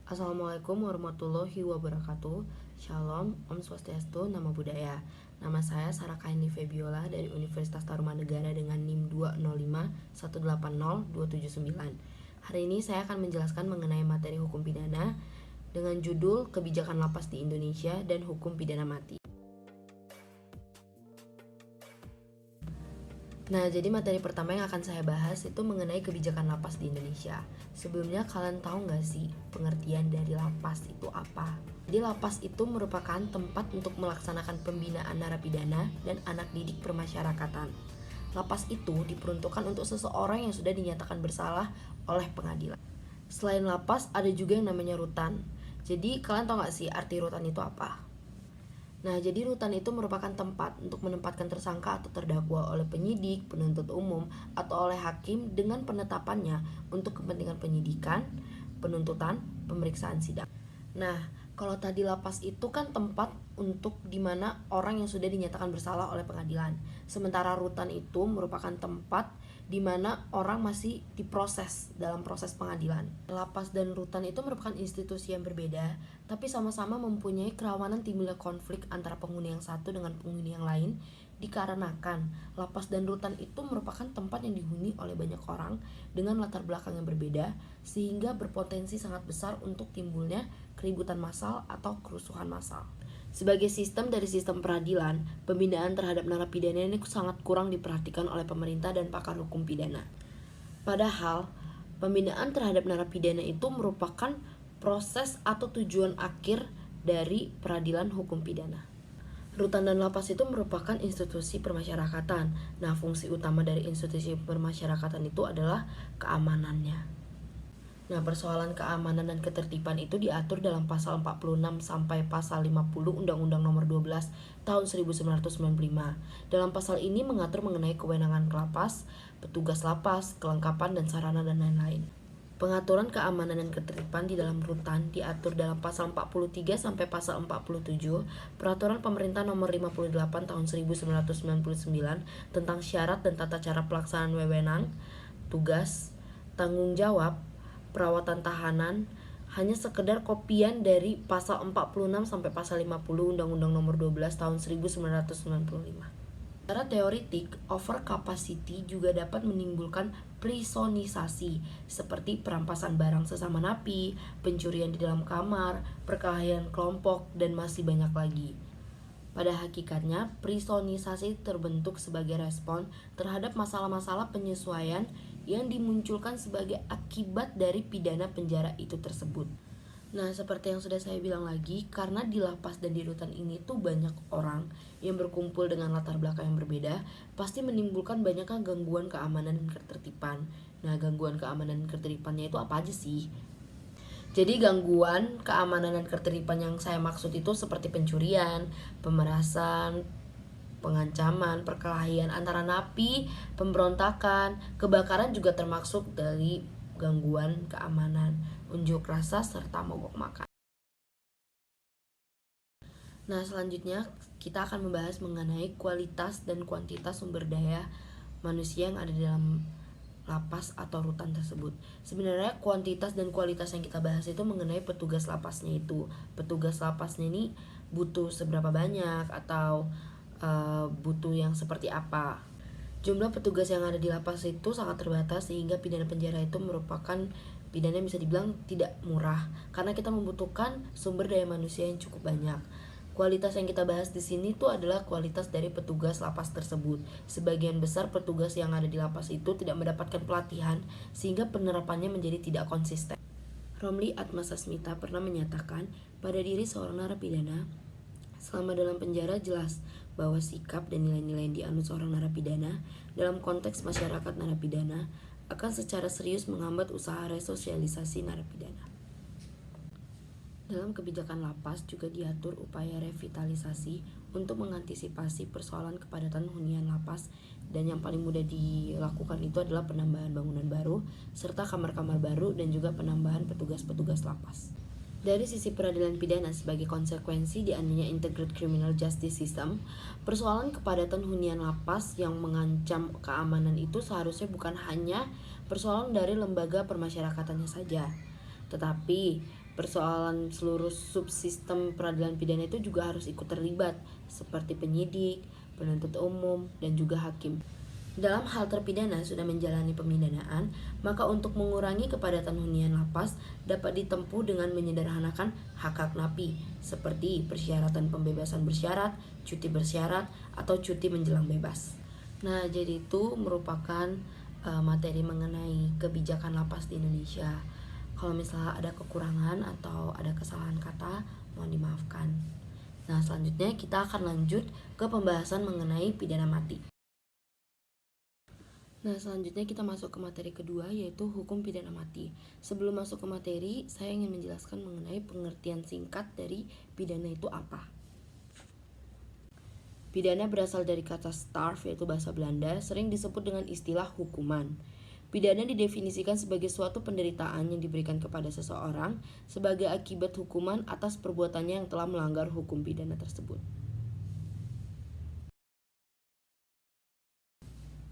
Assalamualaikum warahmatullahi wabarakatuh. Shalom, Om Swastiastu, Namo Buddhaya. Nama saya Sarah Kaini Febiola dari Universitas Tarumanegara dengan NIM 205180279. Hari ini saya akan menjelaskan mengenai materi hukum pidana dengan judul Kebijakan Lapas di Indonesia dan Hukum Pidana Mati. Nah, jadi materi pertama yang akan saya bahas itu mengenai kebijakan lapas di Indonesia. Sebelumnya kalian tahu nggak sih pengertian dari lapas itu apa? Jadi lapas itu merupakan tempat untuk melaksanakan pembinaan narapidana dan anak didik permasyarakatan. Lapas itu diperuntukkan untuk seseorang yang sudah dinyatakan bersalah oleh pengadilan. Selain lapas, ada juga yang namanya rutan. Jadi kalian tahu nggak sih arti rutan itu apa? Nah, jadi rutan itu merupakan tempat untuk menempatkan tersangka atau terdakwa oleh penyidik, penuntut umum, atau oleh hakim dengan penetapannya untuk kepentingan penyidikan, penuntutan, pemeriksaan sidang. Nah, kalau tadi lapas itu kan tempat untuk dimana orang yang sudah dinyatakan bersalah oleh pengadilan. Sementara rutan itu merupakan tempat di mana orang masih diproses dalam proses pengadilan. Lapas dan rutan itu merupakan institusi yang berbeda, tapi sama-sama mempunyai kerawanan timbulnya konflik antara penghuni yang satu dengan penghuni yang lain, dikarenakan lapas dan rutan itu merupakan tempat yang dihuni oleh banyak orang dengan latar belakang yang berbeda, sehingga berpotensi sangat besar untuk timbulnya keributan massal atau kerusuhan massal. Sebagai sistem dari sistem peradilan, pembinaan terhadap narapidana ini sangat kurang diperhatikan oleh pemerintah dan pakar hukum pidana. Padahal, pembinaan terhadap narapidana itu merupakan proses atau tujuan akhir dari peradilan hukum pidana. Rutan dan lapas itu merupakan institusi permasyarakatan. Nah, fungsi utama dari institusi permasyarakatan itu adalah keamanannya. Nah, persoalan keamanan dan ketertiban itu diatur dalam pasal 46 sampai pasal 50 Undang-Undang Nomor 12 Tahun 1995. Dalam pasal ini mengatur mengenai kewenangan lapas, petugas lapas, kelengkapan dan sarana dan lain-lain. Pengaturan keamanan dan ketertiban di dalam rutan diatur dalam pasal 43 sampai pasal 47 Peraturan Pemerintah Nomor 58 Tahun 1999 tentang syarat dan tata cara pelaksanaan wewenang, tugas, tanggung jawab, perawatan tahanan, hanya sekedar kopian dari pasal 46 sampai pasal 50 Undang-Undang Nomor 12 Tahun 1995. Secara teoritik, over capacity juga dapat menimbulkan prisonisasi seperti perampasan barang sesama napi, pencurian di dalam kamar, perkelahian kelompok, dan masih banyak lagi. Pada hakikatnya, prisonisasi terbentuk sebagai respon terhadap masalah-masalah penyesuaian yang dimunculkan sebagai akibat dari pidana penjara itu tersebut. Nah, seperti yang sudah saya bilang lagi, karena di lapas dan di rutan ini tuh banyak orang yang berkumpul dengan latar belakang yang berbeda, pasti menimbulkan banyaknya gangguan keamanan dan ketertiban. Nah, gangguan keamanan dan ketertibannya itu apa aja sih? Jadi gangguan keamanan dan ketertiban yang saya maksud itu seperti pencurian, pemerasan, pengancaman, perkelahian antara napi, pemberontakan, kebakaran juga termasuk dari gangguan keamanan, unjuk rasa, serta mogok makan. Nah, selanjutnya kita akan membahas mengenai kualitas dan kuantitas sumber daya manusia yang ada di dalam lapas atau rutan tersebut. Sebenarnya kuantitas dan kualitas yang kita bahas itu mengenai petugas lapasnya itu. Petugas lapasnya ini butuh seberapa banyak atau butuh yang seperti apa. Jumlah petugas yang ada di lapas itu sangat terbatas sehingga pidana penjara itu merupakan pidana yang bisa dibilang tidak murah karena kita membutuhkan sumber daya manusia yang cukup banyak. Kualitas yang kita bahas di sini tuh adalah kualitas dari petugas lapas tersebut. Sebagian besar petugas yang ada di lapas itu tidak mendapatkan pelatihan sehingga penerapannya menjadi tidak konsisten. Romli Atmasasmita pernah menyatakan pada diri seorang narapidana, selama dalam penjara jelas bahwa sikap dan nilai-nilai yang dianut seorang narapidana dalam konteks masyarakat narapidana akan secara serius menghambat usaha resosialisasi narapidana. Dalam kebijakan lapas juga diatur upaya revitalisasi untuk mengantisipasi persoalan kepadatan hunian lapas, dan yang paling mudah dilakukan itu adalah penambahan bangunan baru serta kamar-kamar baru dan juga penambahan petugas-petugas lapas. Dari sisi peradilan pidana sebagai konsekuensi diadanya Integrated Criminal Justice System, persoalan kepadatan hunian lapas yang mengancam keamanan itu seharusnya bukan hanya persoalan dari lembaga permasyarakatannya saja, tetapi Persoalan seluruh subsistem peradilan pidana itu juga harus ikut terlibat, seperti penyidik, penuntut umum, dan juga hakim. Dalam hal terpidana sudah menjalani pemidanaan, maka untuk mengurangi kepadatan hunian lapas dapat ditempuh dengan menyederhanakan hak-hak napi, seperti persyaratan pembebasan bersyarat, cuti bersyarat, atau cuti menjelang bebas. Nah, jadi itu merupakan materi mengenai kebijakan lapas di Indonesia. Kalau misalnya ada kekurangan atau ada kesalahan kata, mohon dimaafkan. Nah, selanjutnya kita akan lanjut ke pembahasan mengenai pidana mati. Nah, selanjutnya kita masuk ke materi kedua, yaitu hukum pidana mati. Sebelum masuk ke materi, saya ingin menjelaskan mengenai pengertian singkat dari pidana itu apa. Pidana berasal dari kata straf, yaitu bahasa Belanda, sering disebut dengan istilah hukuman. Pidana didefinisikan sebagai suatu penderitaan yang diberikan kepada seseorang sebagai akibat hukuman atas perbuatannya yang telah melanggar hukum pidana tersebut.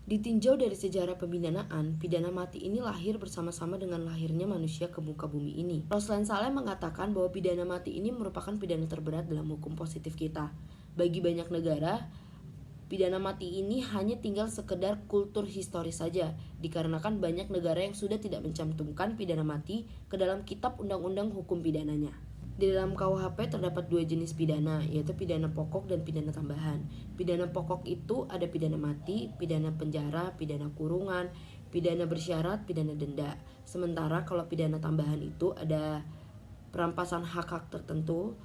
Ditinjau dari sejarah pemidanaan, pidana mati ini lahir bersama-sama dengan lahirnya manusia ke muka bumi ini. Roslan Saleh mengatakan bahwa pidana mati ini merupakan pidana terberat dalam hukum positif kita. Bagi banyak negara, pidana mati ini hanya tinggal sekedar kultur historis saja, dikarenakan banyak negara yang sudah tidak mencantumkan pidana mati ke dalam kitab undang-undang hukum pidananya. Di dalam KUHP terdapat dua jenis pidana, yaitu pidana pokok dan pidana tambahan. Pidana pokok itu ada pidana mati, pidana penjara, pidana kurungan, pidana bersyarat, pidana denda. Sementara kalau pidana tambahan itu ada perampasan hak-hak tertentu,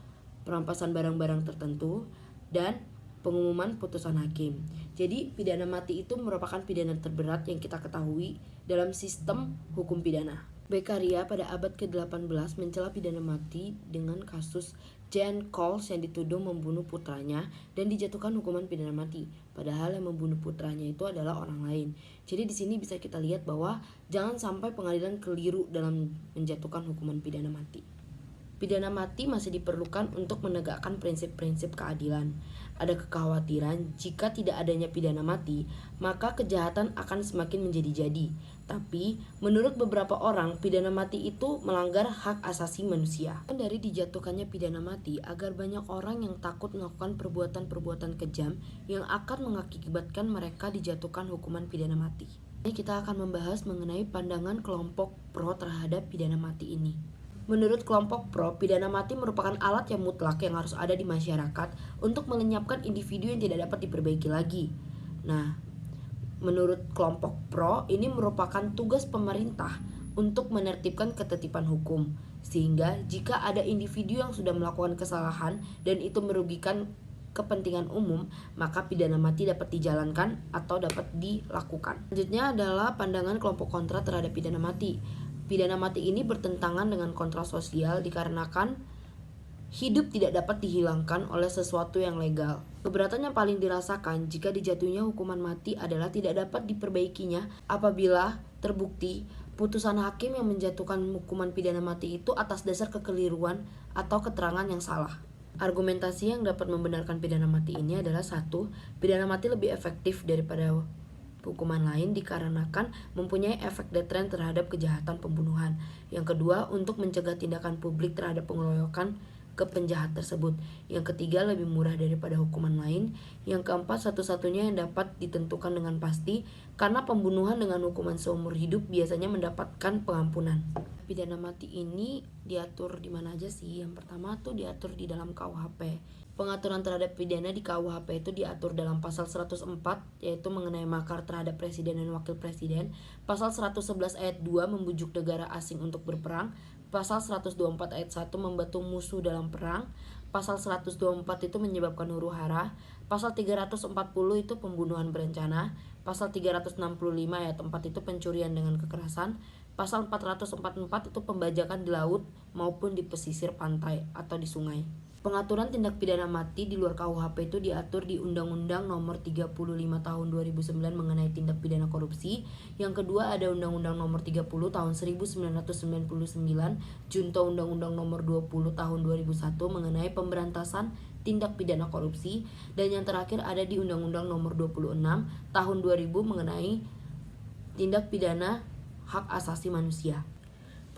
perampasan barang-barang tertentu, dan pengumuman putusan hakim. Jadi pidana mati itu merupakan pidana terberat yang kita ketahui dalam sistem hukum pidana. Beccaria pada abad ke-18 mencela pidana mati dengan kasus Jan Coles yang dituduh membunuh putranya dan dijatuhkan hukuman pidana mati. Padahal yang membunuh putranya itu adalah orang lain. Jadi di sini bisa kita lihat bahwa jangan sampai pengadilan keliru dalam menjatuhkan hukuman pidana mati. Pidana mati masih diperlukan untuk menegakkan prinsip-prinsip keadilan. Ada kekhawatiran jika tidak adanya pidana mati, maka kejahatan akan semakin menjadi-jadi. Tapi, menurut beberapa orang, pidana mati itu melanggar hak asasi manusia. Dari dijatuhkannya pidana mati agar banyak orang yang takut melakukan perbuatan-perbuatan kejam yang akan mengakibatkan mereka dijatuhkan hukuman pidana mati. Ini kita akan membahas mengenai pandangan kelompok pro terhadap pidana mati ini. Menurut kelompok pro, pidana mati merupakan alat yang mutlak yang harus ada di masyarakat untuk melenyapkan individu yang tidak dapat diperbaiki lagi. Nah, menurut kelompok pro, ini merupakan tugas pemerintah untuk menertibkan ketertiban hukum. Sehingga jika ada individu yang sudah melakukan kesalahan dan itu merugikan kepentingan umum, maka pidana mati dapat dijalankan atau dapat dilakukan. Selanjutnya adalah pandangan kelompok kontra terhadap pidana mati. Pidana mati ini bertentangan dengan kontrak sosial dikarenakan hidup tidak dapat dihilangkan oleh sesuatu yang legal. Keberatan yang paling dirasakan jika dijatuhnya hukuman mati adalah tidak dapat diperbaikinya apabila terbukti putusan hakim yang menjatuhkan hukuman pidana mati itu atas dasar kekeliruan atau keterangan yang salah. Argumentasi yang dapat membenarkan pidana mati ini adalah 1. Pidana mati lebih efektif daripada hukuman lain dikarenakan mempunyai efek deteren terhadap kejahatan pembunuhan. Yang kedua, untuk mencegah tindakan publik terhadap pengeroyokan ke penjahat tersebut. Yang ketiga, lebih murah daripada hukuman lain. Yang keempat, satu-satunya yang dapat ditentukan dengan pasti karena pembunuhan dengan hukuman seumur hidup biasanya mendapatkan pengampunan. Pidana mati ini diatur di mana aja sih? Yang pertama tuh diatur di dalam KUHP. Pengaturan terhadap pidana di KUHP itu diatur dalam pasal 104, yaitu mengenai makar terhadap presiden dan wakil presiden. Pasal 111 ayat 2 membujuk negara asing untuk berperang. Pasal 124 ayat 1 membantu musuh dalam perang. Pasal 124 itu menyebabkan huru-hara. Pasal 340 itu pembunuhan berencana. Pasal 365 ayat 4 itu pencurian dengan kekerasan. Pasal 444 itu pembajakan di laut maupun di pesisir pantai atau di sungai. Pengaturan tindak pidana mati di luar KUHP itu diatur di Undang-Undang Nomor 35 Tahun 2009 mengenai tindak pidana korupsi. Yang kedua ada Undang-Undang Nomor 30 Tahun 1999, Junto Undang-Undang Nomor 20 Tahun 2001 mengenai pemberantasan tindak pidana korupsi, dan yang terakhir ada di Undang-Undang Nomor 26 Tahun 2000 mengenai tindak pidana hak asasi manusia.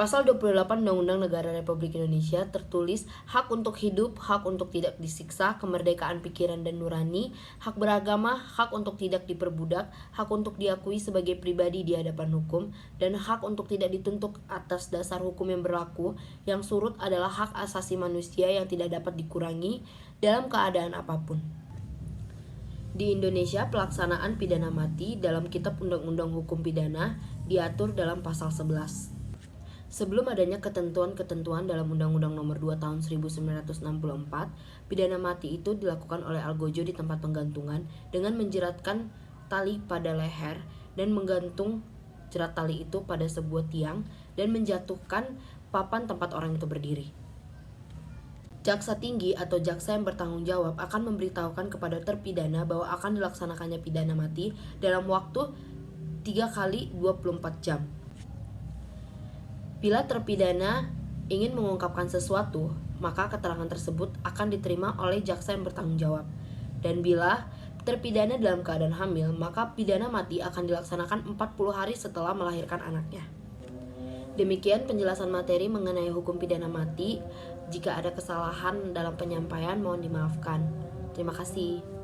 Pasal 28 Undang-Undang Negara Republik Indonesia tertulis hak untuk hidup, hak untuk tidak disiksa, kemerdekaan pikiran dan nurani, hak beragama, hak untuk tidak diperbudak, hak untuk diakui sebagai pribadi di hadapan hukum, dan hak untuk tidak dituntut atas dasar hukum yang berlaku. Yang surut adalah hak asasi manusia yang tidak dapat dikurangi dalam keadaan apapun. Di Indonesia, pelaksanaan pidana mati dalam Kitab Undang-Undang Hukum Pidana diatur dalam pasal 11. Sebelum adanya ketentuan-ketentuan dalam Undang-Undang Nomor 2 Tahun 1964, pidana mati itu dilakukan oleh algojo di tempat penggantungan dengan menjeratkan tali pada leher dan menggantung jerat tali itu pada sebuah tiang dan menjatuhkan papan tempat orang itu berdiri. Jaksa tinggi atau jaksa yang bertanggung jawab akan memberitahukan kepada terpidana bahwa akan dilaksanakannya pidana mati dalam waktu 3 kali 24 jam. Bila terpidana ingin mengungkapkan sesuatu, maka keterangan tersebut akan diterima oleh jaksa yang bertanggung jawab. Dan bila terpidana dalam keadaan hamil, maka pidana mati akan dilaksanakan 40 hari setelah melahirkan anaknya. Demikian penjelasan materi mengenai hukum pidana mati. Jika ada kesalahan dalam penyampaian, mohon dimaafkan. Terima kasih.